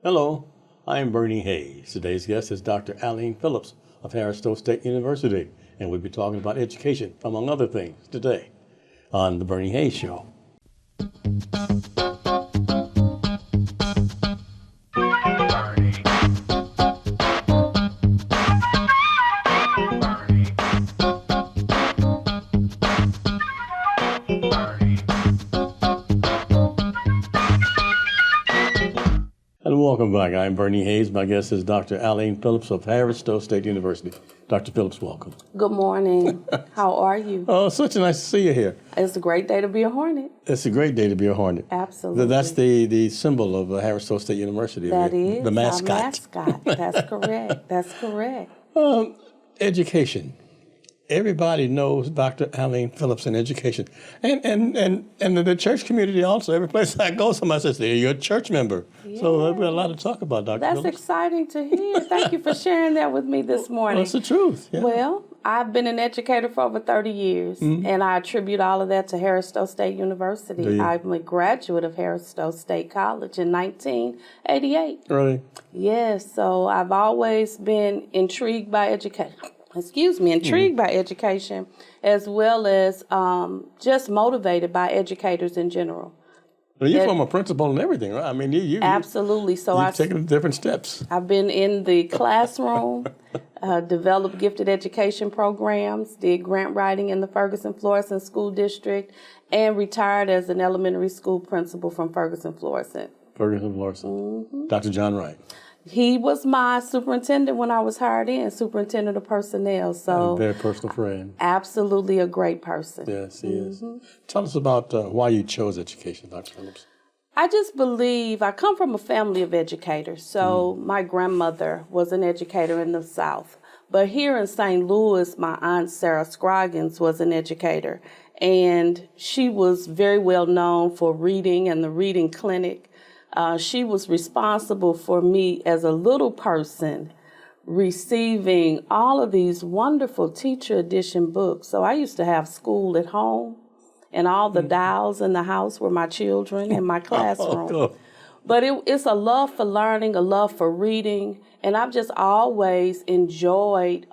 Hello, I am Bernie Hayes. Today's guest is Dr. Aline Phillips of Harris-Stowe State University, and we'll be talking about education, among other things, today on The Bernie Hayes Show. And welcome back. I'm Bernie Hayes. My guest is Dr. Aline Phillips of Harris-Stowe State University. Dr. Phillips, welcome. Good morning. How are you? Oh, such a nice to see you here. It's a great day to be a Hornet. It's a great day to be a Hornet. Absolutely. That's the symbol of Harris-Stowe State University. That is the mascot. Our mascot. That's correct. That's correct. Education. Everybody knows Dr. Aline Phillips in education. And the church community also. Every place I go, somebody says, hey, you're a church member. Yeah. So there'll be a lot to talk about, Dr. That's Phillips. Exciting to hear. Thank you for sharing that with me this morning. That's the truth. Yeah. Well, I've been an educator for over 30 years, and I attribute all of that to Harris-Stowe State University. I'm a graduate of Harris-Stowe State College in 1988. Really? Yes, so I've always been intrigued by education. By education, as well as just motivated by educators in general. Well, you're from a principal and everything, right? I mean, you absolutely. So I've taken different steps. I've been in the classroom, developed gifted education programs, did grant writing in the Ferguson-Florissant School District, and retired as an elementary school principal from Ferguson-Florissant. Ferguson-Florissant. Dr. John Wright. He was my superintendent when I was hired in, superintendent of personnel. So a very personal friend. Absolutely a great person. Yes, he is. Tell us about why you chose education, Dr. Phillips. I just believe I come from a family of educators. So my grandmother was an educator in the South. But here in St. Louis, my Aunt Sarah Scroggins was an educator. And she was very well known for reading and the reading clinic. She was responsible for me as a little person receiving all of these wonderful teacher edition books. So I used to have school at home, and all the dials in the house were my children in my classroom. But it's a love for learning, a love for reading, and I've just always enjoyed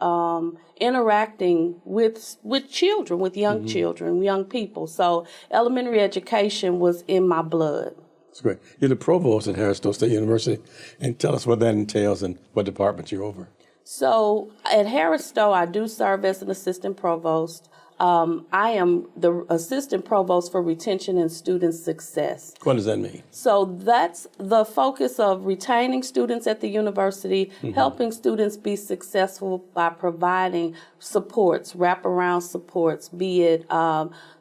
interacting with children, with young children, young people. So elementary education was in my blood. That's great. You're the provost at Harris-Stowe State University, and tell us what that entails and what department you're over. So at Harris-Stowe, I do serve as an assistant provost. I am the assistant provost for retention and student success. What does that mean? So that's the focus of retaining students at the university, helping students be successful by providing supports, wraparound supports, be it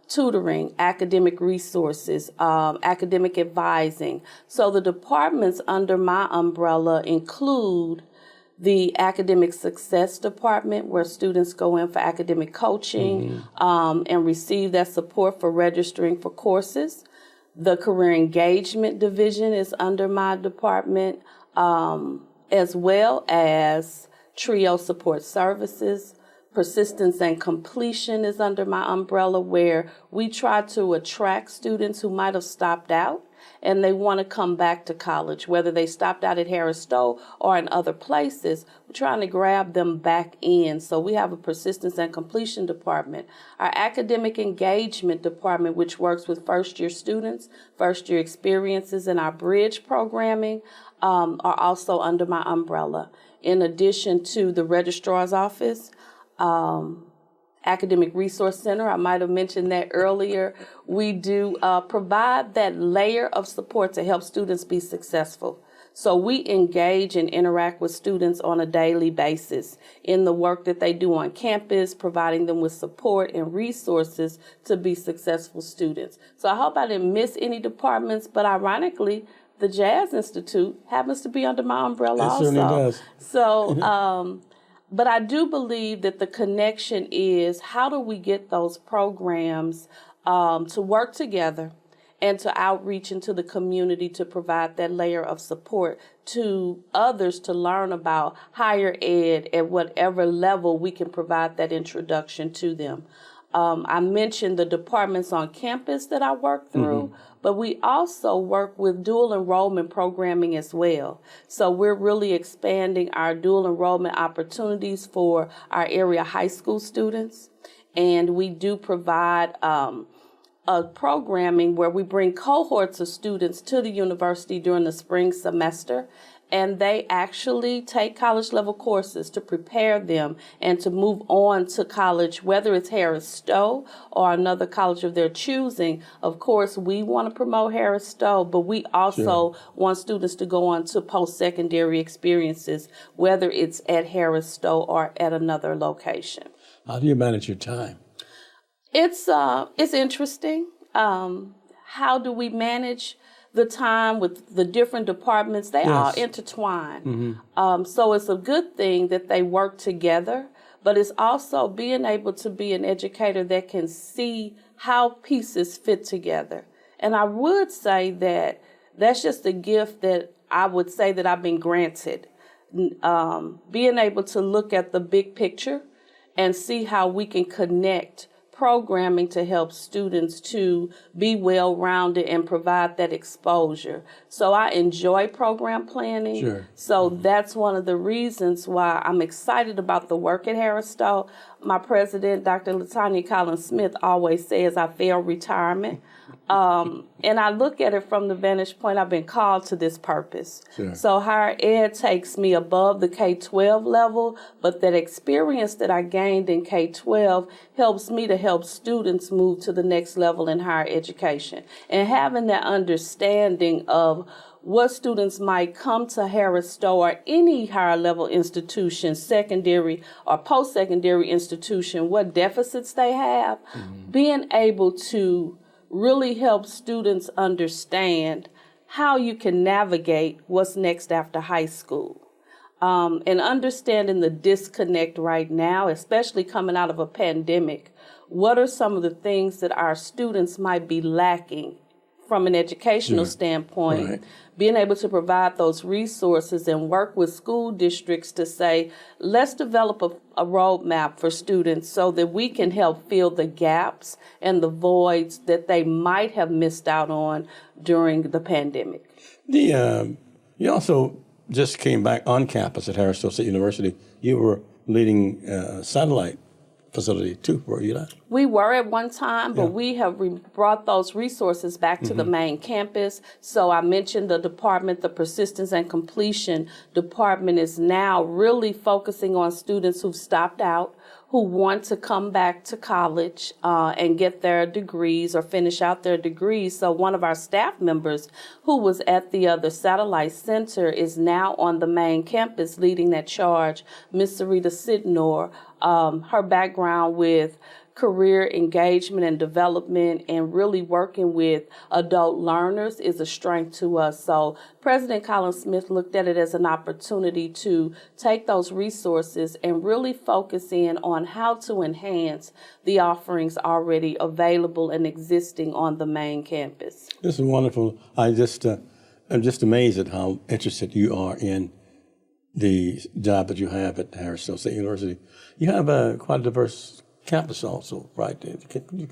tutoring, academic resources, academic advising. So the departments under my umbrella include the Academic Success Department, where students go in for academic coaching and receive that support for registering for courses. The Career Engagement Division is under my department, as well as TRIO Support Services. Persistence and Completion is under my umbrella, where we try to attract students who might have stopped out and they want to come back to college, whether they stopped out at Harris-Stowe or in other places. We're trying to grab them back in. So we have a Persistence and Completion department. Our Academic Engagement department, which works with first-year students, first-year experiences, and our bridge programming are also under my umbrella. In addition to the Registrar's Office, Academic Resource Center, I might have mentioned that earlier. We do provide that layer of support to help students be successful. So we engage and interact with students on a daily basis in the work that they do on campus, providing them with support and resources to be successful students. So I hope I didn't miss any departments, but ironically, the Jazz Institute happens to be under my umbrella also. It certainly does. So, but I do believe that the connection is, how do we get those programs to work together and to outreach into the community to provide that layer of support to others to learn about higher ed at whatever level we can provide that introduction to them. I mentioned the departments on campus that I work through, but we also work with dual enrollment programming as well. So we're really expanding our dual enrollment opportunities for our area high school students. And we do provide a programming where we bring cohorts of students to the university during the spring semester, and they actually take college level courses to prepare them and to move on to college, whether it's Harris-Stowe or another college of their choosing. Of course, we want to promote Harris-Stowe, but we also want students to go on to post-secondary experiences, whether it's at Harris-Stowe or at another location. How do you manage your time? It's interesting. How do we manage the time with the different departments? They all intertwine. So it's a good thing that they work together, but it's also being able to be an educator that can see how pieces fit together. And I would say that that's just a gift that I would say that I've been granted. Being able to look at the big picture and see how we can connect programming to help students to be well-rounded and provide that exposure. So I enjoy program planning. So that's one of the reasons why I'm excited about the work at Harris-Stowe. My president, Dr. LaTanya Collins-Smith, always says I fail retirement. And I look at it from the vantage point I've been called to this purpose. So higher ed takes me above the K-12 level, but that experience that I gained in K-12 helps me to help students move to the next level in higher education. And having that understanding of what students might come to Harris-Stowe or any higher level institution, secondary or post-secondary institution, what deficits they have, being able to really help students understand how you can navigate what's next after high school. And understanding the disconnect right now, especially coming out of a pandemic, what are some of the things that our students might be lacking from an educational standpoint, being able to provide those resources and work with school districts to say, let's develop a roadmap for students so that we can help fill the gaps and the voids that they might have missed out on during the pandemic. You also just came back on campus at Harris-Stowe State University. You were leading satellite facility too, were you not? We were at one time, but we have brought those resources back to the main campus. So I mentioned the department, the persistence and completion department is now really focusing on students who've stopped out, who want to come back to college and get their degrees or finish out their degrees. So one of our staff members who was at the other satellite center is now on the main campus leading that charge, Miss Sarita Sidnor. Her background with career engagement and development and really working with adult learners is a strength to us. So President Collins-Smith looked at it as an opportunity to take those resources and really focus in on how to enhance the offerings already available and existing on the main campus. This is wonderful. I'm just amazed at how interested you are in the job that you have at Harris-Stowe State University. You have quite a diverse campus also, right?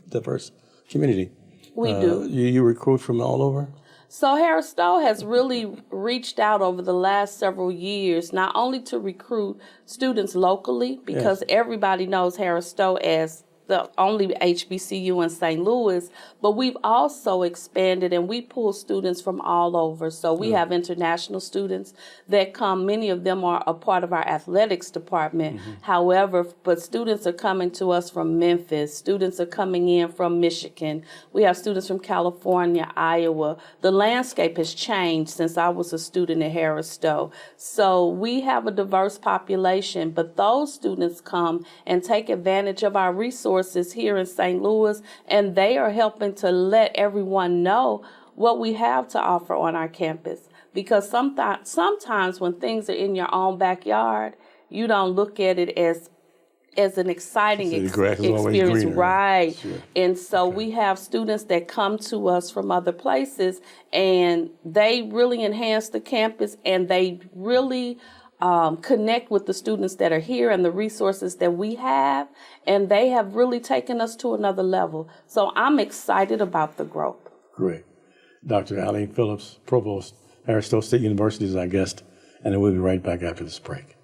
Diverse community. We do. You recruit from all over? So Harris-Stowe has really reached out over the last several years, not only to recruit students locally, because everybody knows Harris-Stowe as the only HBCU in St. Louis, but we've also expanded and we pull students from all over. So we have international students that come. Many of them are a part of our athletics department. However, but students are coming to us from Memphis. Students are coming in from Michigan. We have students from California, Iowa. The landscape has changed since I was a student at Harris-Stowe. So we have a diverse population, but those students come and take advantage of our resources here in St. Louis, and they are helping to let everyone know what we have to offer on our campus. Because sometimes when things are in your own backyard, you don't look at it as an exciting experience, right? And so we have students that come to us from other places, and they really enhance the campus, and they really connect with the students that are here and the resources that we have, and they have really taken us to another level. So I'm excited about the growth. Great. Dr. Aline Phillips, Provost, Harris-Stowe State University is our guest, and then we'll be right back after this break.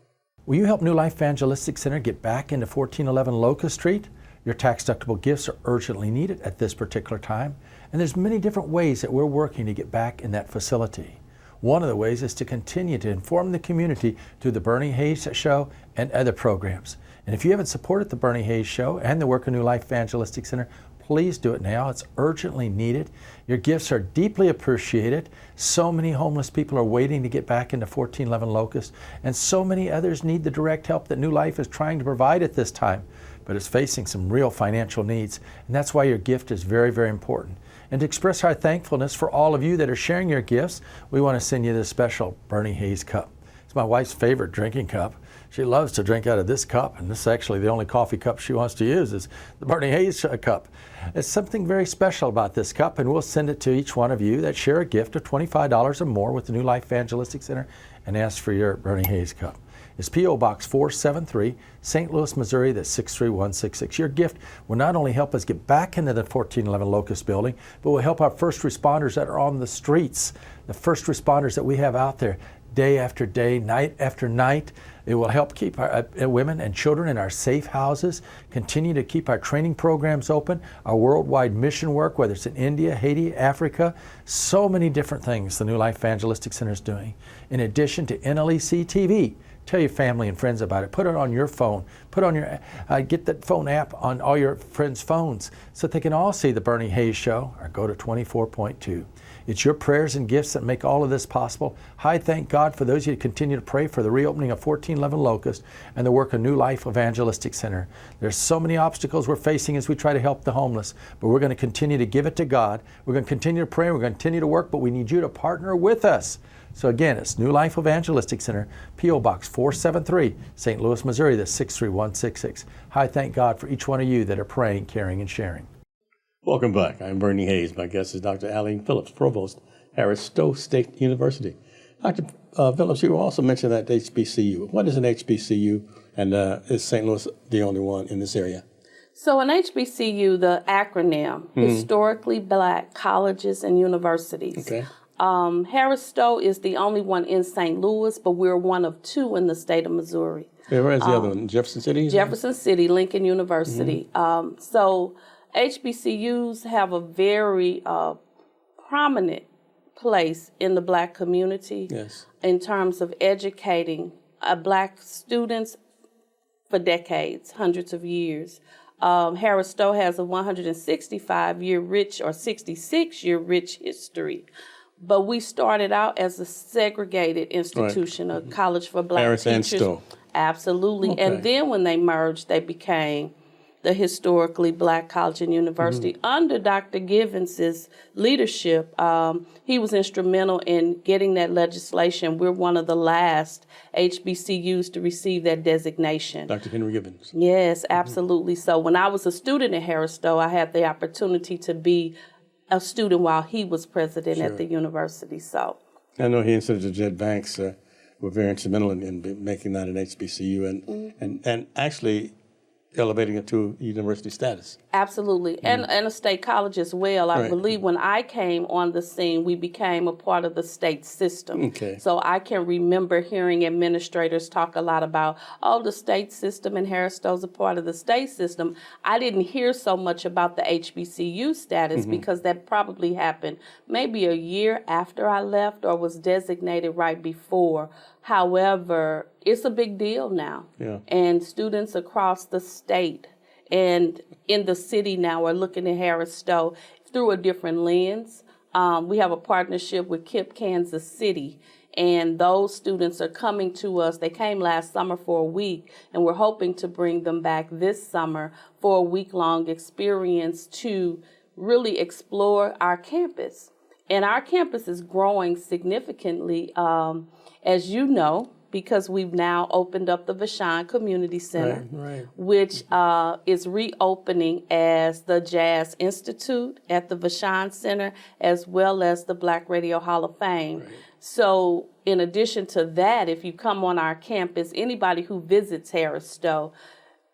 Will you help New Life Evangelistic Center get back into 1411 Locust Street? Your tax-deductible gifts are urgently needed at this particular time, and there's many different ways that we're working to get back in that facility. One of the ways is to continue to inform the community through the Bernie Hayes Show and other programs. And if you haven't supported the Bernie Hayes Show and the work of New Life Evangelistic Center, please do it now. It's urgently needed. Your gifts are deeply appreciated. So many homeless people are waiting to get back into 1411 Locust, and so many others need the direct help that New Life is trying to provide at this time, but is facing some real financial needs, and that's why your gift is very, very important. And to express our thankfulness for all of you that are sharing your gifts, we want to send you this special Bernie Hayes cup. It's my wife's favorite drinking cup. She loves to drink out of this cup, and this is actually the only coffee cup she wants to use is the Bernie Hayes cup. There's something very special about this cup, and we'll send it to each one of you that share a gift of $25 or more with the New Life Evangelistic Center and ask for your Bernie Hayes cup. It's P.O. Box 473, St. Louis, Missouri, that's 63166. Your gift will not only help us get back into the 1411 Locust building, but will help our first responders that are on the streets, the first responders that we have out there day after day, night after night. It will help keep our women and children in our safe houses, continue to keep our training programs open, our worldwide mission work, whether it's in India, Haiti, Africa, so many different things the New Life Evangelistic Center is doing. In addition to NLEC TV, tell your family and friends about it. Put it on your phone. Put on your get that phone app on all your friends' phones so that they can all see the Bernie Hayes Show or go to 24.2. It's your prayers and gifts that make all of this possible. I thank God for those of you who continue to pray for the reopening of 1411 Locust and the work of New Life Evangelistic Center. There's so many obstacles we're facing as we try to help the homeless, but we're going to continue to give it to God. We're going to continue to pray. We're going to continue to work, but we need you to partner with us. So again, it's New Life Evangelistic Center, P.O. Box 473, St. Louis, Missouri, that's 63166. I thank God for each one of you that are praying, caring, and sharing. Welcome back. I'm Bernie Hayes. My guest is Dr. Aline Phillips, Provost, Harris-Stowe State University. Dr. Phillips, you also mentioned that HBCU. What is an HBCU, and is St. Louis the only one in this area? So an HBCU, the acronym, Historically Black Colleges and Universities. Okay. Harris-Stowe is the only one in St. Louis, but we're one of two in the state of Missouri. Yeah, where is the other one? Jefferson City? Jefferson City, Lincoln University. So HBCUs have a very prominent place in the Black community in terms of educating Black students for decades, hundreds of years. Harris-Stowe has a 165-year rich or 66-year rich history. But we started out as a segregated institution, a college for Black Harris teachers. and Stowe. Absolutely. Okay. And then when they merged, they became the Historically Black College and University. Under Dr. Givens's leadership, he was instrumental in getting that legislation. We're one of the last HBCUs to receive that designation. Dr. Henry Givens. Yes, absolutely. So when I was a student at Harris-Stowe, I had the opportunity to be a student while he was president at the university. So I know he and Senator Jed Banks were very instrumental in making that an HBCU and actually elevating it to university status. Absolutely. And a state college as well. I believe when I came on the scene, we became a part of the state system. Okay. So I can remember hearing administrators talk a lot about, the state system, and Harris-Stowe's a part of the state system. I didn't hear so much about the HBCU status because that probably happened maybe a year after I left or was designated right before. However, it's a big deal now. Yeah. And students across the state and in the city now are looking at Harris-Stowe through a different lens. We have a partnership with KIPP Kansas City, and those students are coming to us. They came last summer for a week, and we're hoping to bring them back this summer for a week-long experience to really explore our campus. And our campus is growing significantly, as you know, because we've now opened up the Vashon Community Center, which is reopening as the Jazz Institute at the Vashon Center, as well as the Black Radio Hall of Fame. So in addition to that, if you come on our campus, anybody who visits Harris-Stowe,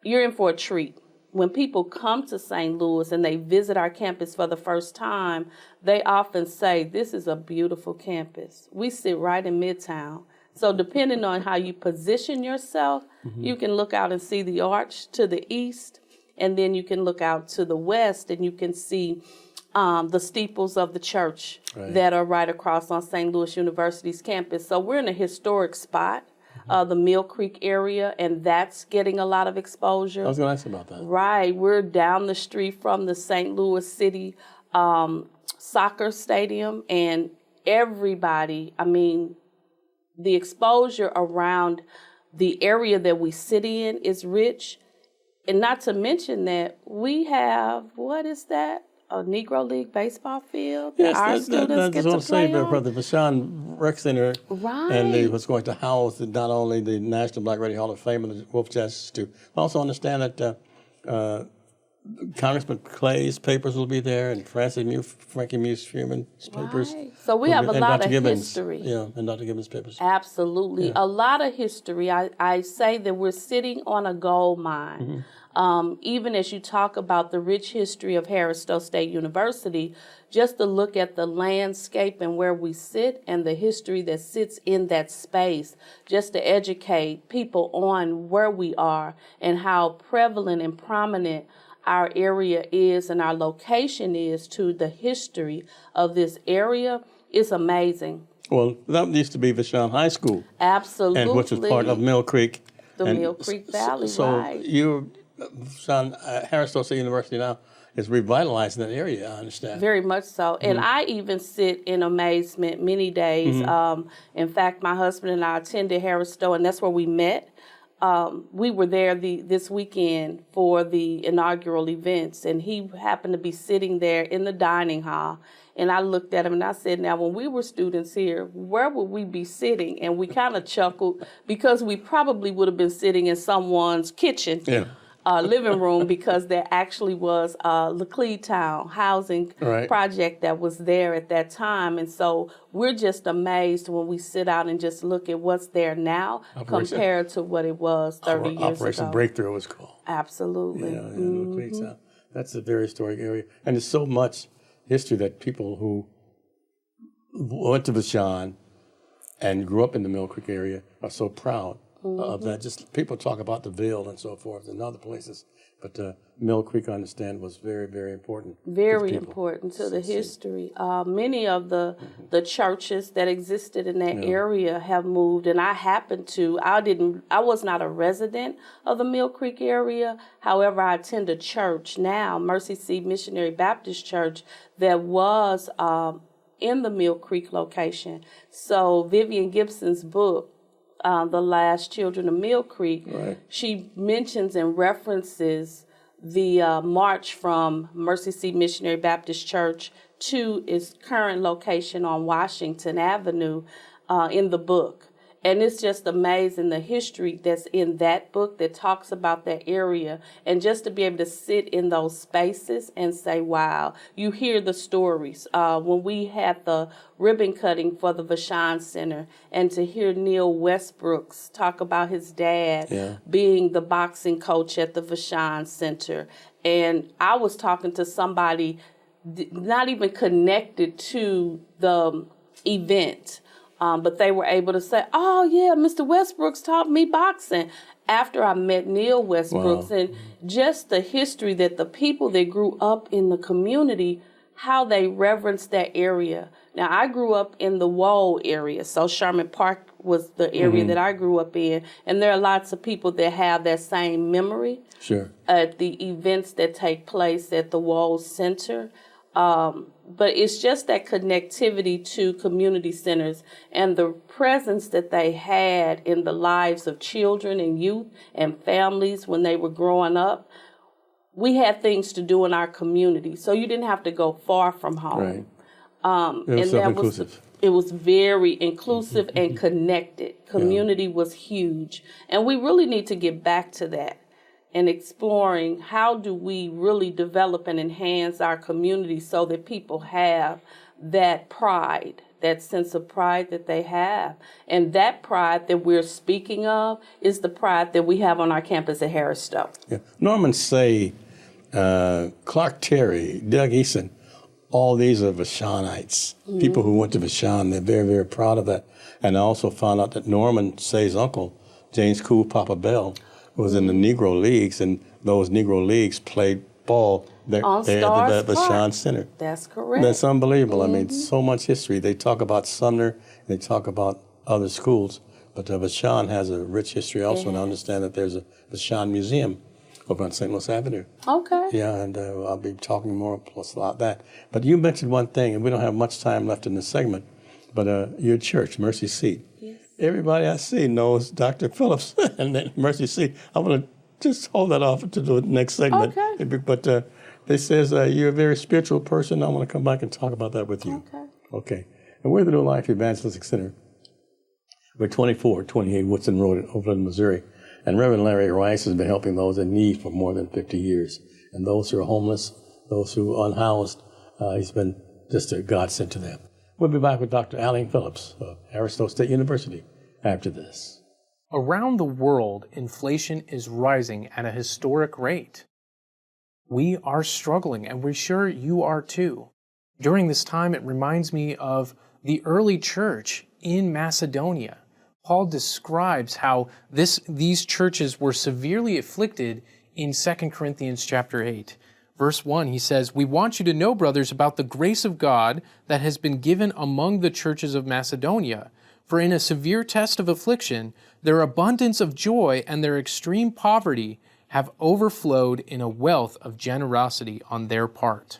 you're in for a treat. When people come to St. Louis and they visit our campus for the first time, they often say, this is a beautiful campus. We sit right in Midtown. So depending on how you position yourself, you can look out and see the arch to the east, and then you can look out to the west and you can see the steeples of the church that are right across on St. Louis University's campus. So we're in a historic spot. The Mill Creek area, and that's getting a lot of exposure. I was going to ask about that. Right. We're down the street from the St. Louis City soccer stadium, and everybody, I mean, the exposure around the area that we sit in is rich. And not to mention that we have, what is that? A Negro League baseball field that our students get to play on. For the Vashon Rec Center, Right. and they was going to house not only the National Black Radio Hall of Fame and the Wolf Chess Institute. I also understand that Congressman Clay's papers will be there, and Frankie Muse Freeman's papers. Right. So we have a and lot Dr. of Gibbons, history. Yeah, and Dr. Gibbons' papers. Absolutely. Yeah. A lot of history. I say that we're sitting on a gold mine. Even as you talk about the rich history of Harris-Stowe State University, just to look at the landscape and where we sit and the history that sits in that space, just to educate people on where we are and how prevalent and prominent our area is and our location is to the history of this area is amazing. Well, that used to be Vashon High School. Absolutely. And which was part of Mill Creek. The And Mill Creek Valley, so right. Harris-Stowe State University now is revitalizing that area, I understand. Very much so. And I even sit in amazement many days. In fact, my husband and I attended Harris-Stowe, and that's where we met. We were there this weekend for the inaugural events, and he happened to be sitting there in the dining hall. And I looked at him and I said, now, when we were students here, where would we be sitting? And we kind of chuckled because we probably would have been sitting in someone's kitchen. Yeah. Living room, because there actually was a Laclede Town housing project that was there at that time. And so we're just amazed when we sit out and just look at what's there now compared to what it was 30 years ago. Operation Breakthrough was called. Absolutely. Yeah, Laclede Town. That's a very historic area. And there's so much history that people who went to Vashon and grew up in the Mill Creek area are so proud of that. Just people talk about the Ville and so forth and other places, but Mill Creek, I understand, was very, very important. Very important to the history. Many of the churches that existed in that area have moved, and I happened to. I was not a resident of the Mill Creek area. However, I attend a church now, Mercy Seat Missionary Baptist Church, that was in the Mill Creek location. So Vivian Gibson's book, The Last Children of Mill Creek, she mentions and references the march from Mercy Seat Missionary Baptist Church to its current location on Washington Avenue in the book. And it's just amazing the history that's in that book that talks about that area. And just to be able to sit in those spaces and say, wow, you hear the stories. When we had the ribbon cutting for the Vashon Center, and to hear Neil Westbrooks talk about his dad being the boxing coach at the Vashon Center. And I was talking to somebody not even connected to the event, but they were able to say, oh, yeah, Mr. Westbrooks taught me boxing after I met Neil Westbrooks. Wow. And just the history that the people that grew up in the community, how they reverenced that area. Now, I grew up in the Wold area, so Sherman Park was the area that I grew up in. And there are lots of people that have that same memory at the events that take place at the Wold Center. But it's just that connectivity to community centers and the presence that they had in the lives of children and youth and families when they were growing up. We had things to do in our community, so you didn't have to go far from home. It was self-inclusive. It was very inclusive and connected. Community was huge. And we really need to get back to that and exploring how do we really develop and enhance our community so that people have that pride that sense of pride that they have. And that pride that we're speaking of is the pride that we have on our campus at Harris-Stowe. Yeah. Norman Say, Clark Terry, Doug Eason, all these are Vashonites, people who went to Vashon. They're very, very proud of that. And I also found out that Norman Say's uncle, James Cool Papa Bell, was in the Negro Leagues, and those Negro Leagues played ball there at the Vashon Center. That's correct. That's unbelievable. I mean, so much history. They talk about Sumner, they talk about other schools, but Vashon has a rich history also, and I understand that there's a Vashon Museum over on St. Louis Avenue. Okay. Yeah, and I'll be talking more plus about that. But you mentioned one thing, and we don't have much time left in this segment, but your church, Mercy Seat. Yes. Everybody I see knows Dr. Phillips and then Mercy Seat. I'm going to just hold that off to the next segment. Okay. But they says you're a very spiritual person. I want to come back and talk about that with you. Okay. Okay. And we're the New Life Evangelistic Center. We're 2428 Woodson Road in Overland, Missouri. And Reverend Larry Rice has been helping those in need for more than 50 years. And those who are homeless, those who are unhoused, he's been just a godsend to them. We'll be back with Dr. Aline Phillips of Harris-Stowe State University after this. Around the world, inflation is rising at a historic rate. We are struggling, and we're sure you are too. During this time, it reminds me of the early church in Macedonia. Paul describes how these churches were severely afflicted in 2 Corinthians chapter 8. Verse 1, he says, "We want you to know, brothers, about the grace of God that has been given among the churches of Macedonia. For in a severe test of affliction, their abundance of joy and their extreme poverty have overflowed in a wealth of generosity on their part."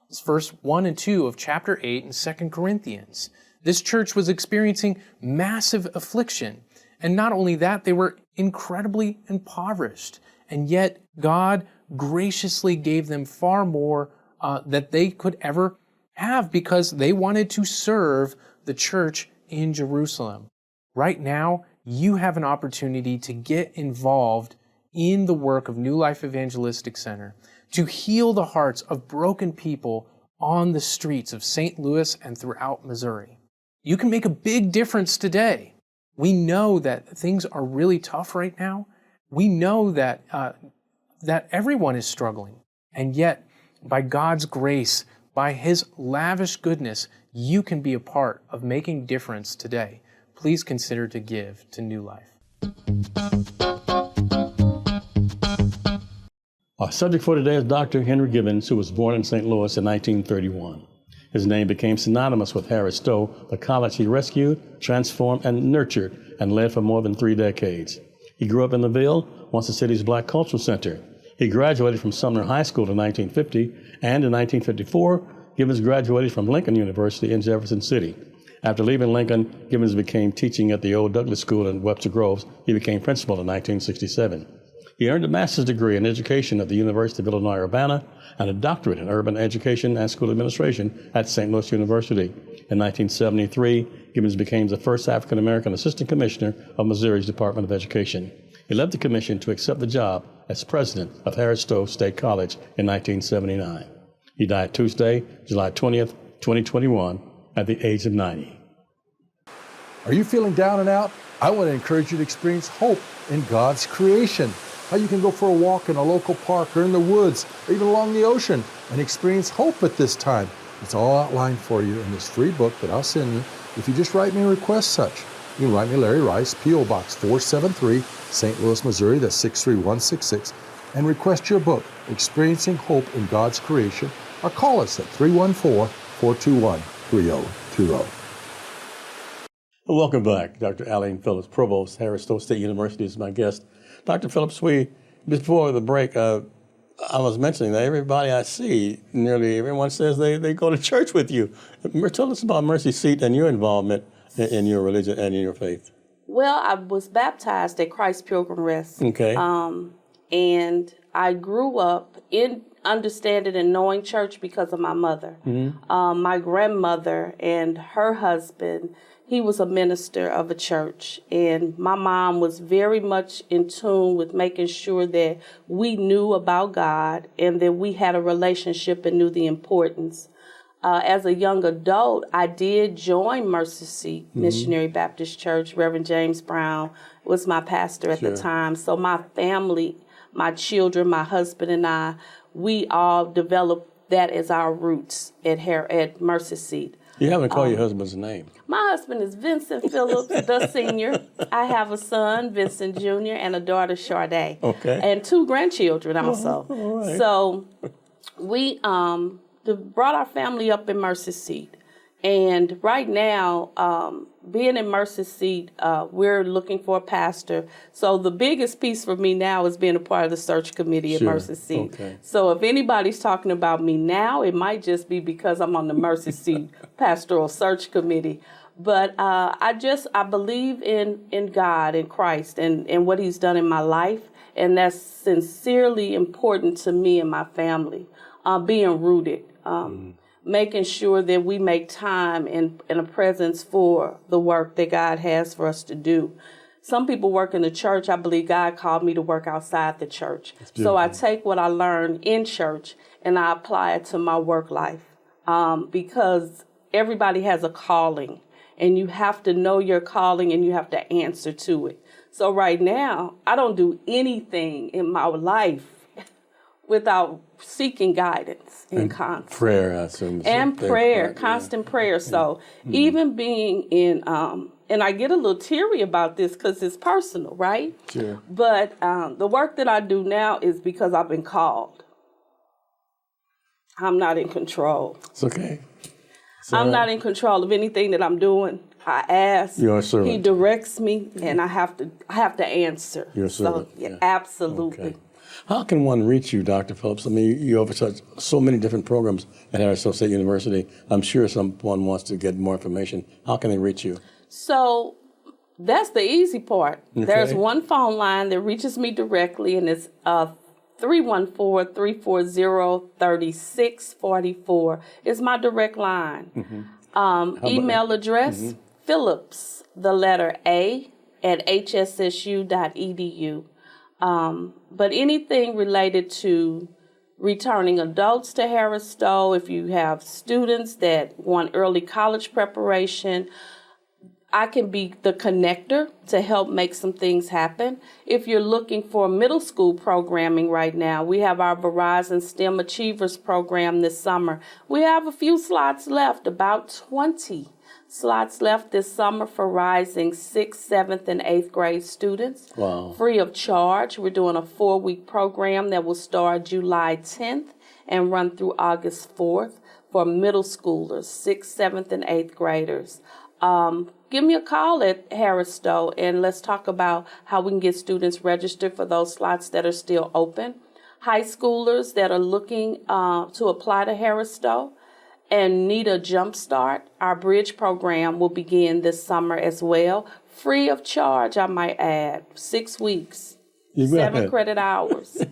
It's verse 1 and 2 of chapter 8 in 2 Corinthians. This church was experiencing massive affliction. And not only that, they were incredibly impoverished. And yet God graciously gave them far more that they could ever have because they wanted to serve the church in Jerusalem. Right now, you have an opportunity to get involved in the work of New Life Evangelistic Center, to heal the hearts of broken people on the streets of St. Louis and throughout Missouri. You can make a big difference today. We know that things are really tough right now. We know that that everyone is struggling. And yet, by God's grace, by His lavish goodness, you can be a part of making difference today. Please consider to give to New Life. Our subject for today is Dr. Henry Gibbons, who was born in St. Louis in 1931. His name became synonymous with Harris-Stowe, the college he rescued, transformed, and nurtured, and led for more than 3 decades. He grew up in the Ville, once the city's Black Cultural Center. He graduated from Sumner High School in 1950, and in 1954, Gibbons graduated from Lincoln University in Jefferson City. After leaving Lincoln, Gibbons became teaching at the Old Douglas School in Webster Groves. He became principal in 1967. He earned a master's degree in education at the University of Illinois Urbana and a doctorate in urban education and school administration at St. Louis University. In 1973, Gibbons became the first African-American assistant commissioner of Missouri's Department of Education. He led the commission to accept the job as president of Harris-Stowe State College in 1979. He died Tuesday, July 20th, 2021, at the age of 90. Are you feeling down and out? I want to encourage you to experience hope in God's creation. How you can go for a walk in a local park or in the woods or even along the ocean and experience hope at this time. It's all outlined for you in this free book that I'll send you if you just write me and request such. You can write me Larry Rice, P.O. Box 473, St. Louis, Missouri, that's 63166, and request your book, Experiencing Hope in God's Creation, or call us at 314-421-3020. Welcome back. Dr. Aline Phillips, Provost, Harris-Stowe State University is my guest. Dr. Phillips, before the break, I was mentioning that everybody I see, nearly everyone says they go to church with you. Tell us about Mercy Seat and your involvement in your religion and in your faith. Well, I was baptized at Christ Pilgrim Rest. Okay. And I grew up in understanding and knowing church because of my mother. Mm-hmm. My grandmother and her husband, he was a minister of a church, and my mom was very much in tune with making sure that we knew about God and that we had a relationship and knew the importance. as a young adult, I did join Mercy Seat Missionary Baptist Church. Reverend James Brown was my pastor at the time. So my family, my children, my husband and I, we all developed that as our roots at Mercy Seat. You haven't called your husband's name. My husband is Vincent Phillips, the senior. I have a son, Vincent Jr., and a daughter, Sade. Okay. And 2 grandchildren also. All right. So we brought our family up in Mercy Seat. And right now, being in Mercy Seat, we're looking for a pastor. So the biggest piece for me now is being a part of the search committee at Mercy Seat. Okay. So if anybody's talking about me now, it might just be because I'm on the Mercy Seat pastoral search committee. But I believe in God, in Christ, and what He's done in my life. And that's sincerely important to me and my family, being rooted. Making sure that we make time and a presence for the work that God has for us to do. Some people work in the church. I believe God called me to work outside the church. So I take what I learned in church and I apply it to my work life, because everybody has a calling and you have to know your calling and you have to answer to it. So right now, I don't do anything in my life without seeking guidance and constant prayer, I assume. And prayer, constant prayer. So even being in, and I get a little teary about this because it's personal, right? Sure. But the work that I do now is because I've been called. I'm not in control. It's okay. I'm not in control of anything that I'm doing. I ask. You're a servant. He directs me, and I have to answer. You're a servant. So, yeah, absolutely. Okay. How can one reach you, Dr. Phillips? I mean, you oversee so many different programs at Harris-Stowe State University. I'm sure someone wants to get more information. How can they reach you? So that's the easy part. Okay. There's one phone line that reaches me directly, and it's 314-340-3644. It's my direct line. Email address, Phillips, the letter A, at hssu.edu. But anything related to returning adults to Harris-Stowe, if you have students that want early college preparation, I can be the connector to help make some things happen. If you're looking for middle school programming right now, we have our Verizon STEM Achievers program this summer. We have a few slots left, about 20 slots left this summer for rising 6th, 7th, and 8th grade students. Wow. Free of charge. We're doing a 4-week program that will start July 10th and run through August 4th for middle schoolers, 6th, 7th, and 8th graders. Give me a call at Harris-Stowe and let's talk about how we can get students registered for those slots that are still open. High schoolers that are looking to apply to Harris-Stowe and need a jump start, our bridge program will begin this summer as well. Free of charge, I might add. 6 weeks, 7 credit hours.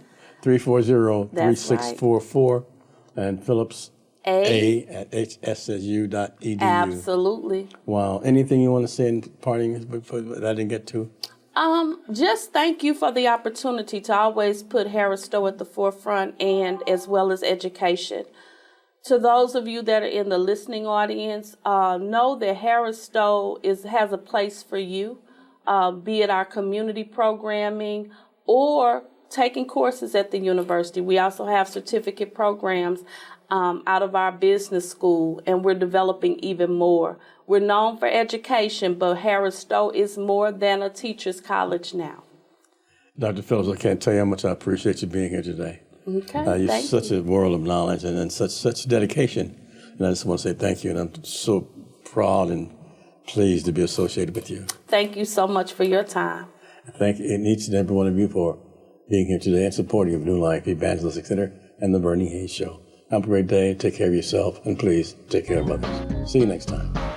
340-3644 and Phillips A at hssu.edu. Absolutely. Wow. Anything you want to say in parting that I didn't get to? Just thank you for the opportunity to always put Harris-Stowe at the forefront and as well as education. To those of you that are in the listening audience, know that Harris-Stowe has a place for you, be it our community programming or taking courses at the university. We also have certificate programs out of our business school, and we're developing even more. We're known for education, but Harris-Stowe is more than a teacher's college now. Dr. Phillips, I can't tell you how much I appreciate you being here today. Okay, You're such a world of knowledge and such dedication. And I just want to say thank you. And I'm so proud and pleased to be associated with you. Thank you so much for your time. Thank you, and each and every one of you for being here today and supporting of New Life Evangelistic Center and the Bernie Hayes Show. Have a great day. Take care of yourself. And please take care of others. See you next time.